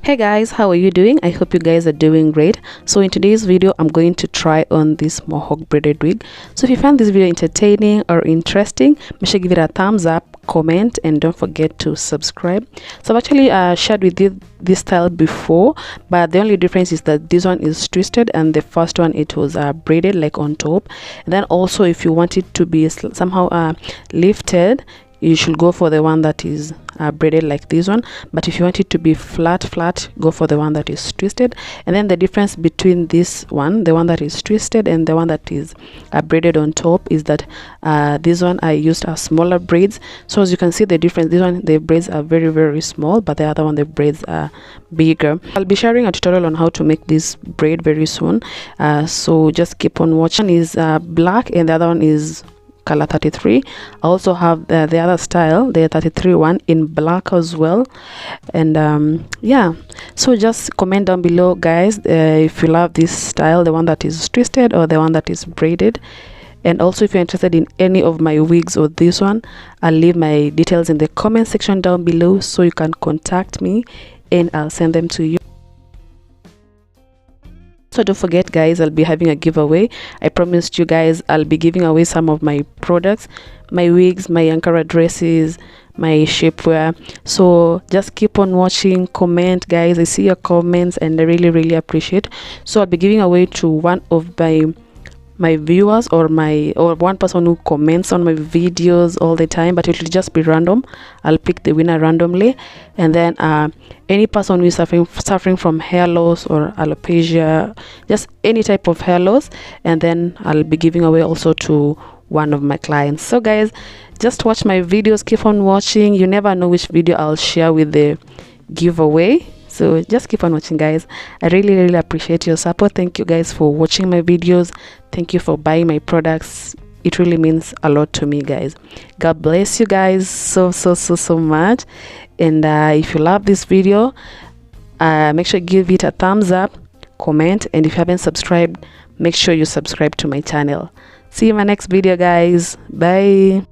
Hey guys, how are you doing? I hope you guys are doing great. So in today's video, I'm going to try on this Mohawk braided wig. So if you find this video entertaining or interesting, make sure to give it a thumbs up, comment, and don't forget to subscribe. So I've actually shared with you this style before, but the only difference is that this one is twisted and the first one it was braided like on top. And then also if you want it to be somehow lifted, you should go for the one that is braided like this one, but if you want it to be flat, go for the one that is twisted. And then the difference between this one, the one that is twisted, and the one that is braided on top is that this one I used smaller braids. So as you can see the difference, this one the braids are very small, but the other one the braids are bigger. I'll be sharing a tutorial on how to make this braid very soon, so just keep on watching. One is black and the other one is color 33. I also have the other style, the 33 one, in black as well. And yeah, so just comment down below guys if you love this style, the one that is twisted or the one that is braided. And also if you're interested in any of my wigs or this one, I'll leave my details in the comment section down below so you can contact me and I'll send them to you. So don't forget guys, I'll be having a giveaway. I promised you guys I'll be giving away some of my products, my wigs, my Ankara dresses, my shapewear. So just keep on watching, comment guys. I see your comments and I really appreciate. So I'll be giving away to one of my viewers or one person who comments on my videos all the time, but it will just be random. I'll pick the winner randomly, and then any person who is suffering from hair loss or alopecia, just any type of hair loss, and then I'll be giving away also to one of my clients. So guys, just watch my videos, keep on watching. You never know which video I'll share with the giveaway. So just keep on watching guys. I really appreciate your support. Thank you guys for watching my videos. Thank you for buying my products. It really means a lot to me guys. God bless you guys so much. And if you love this video, make sure you give it a thumbs up, comment, and if you haven't subscribed, make sure you subscribe to my channel. See you in my next video guys. Bye.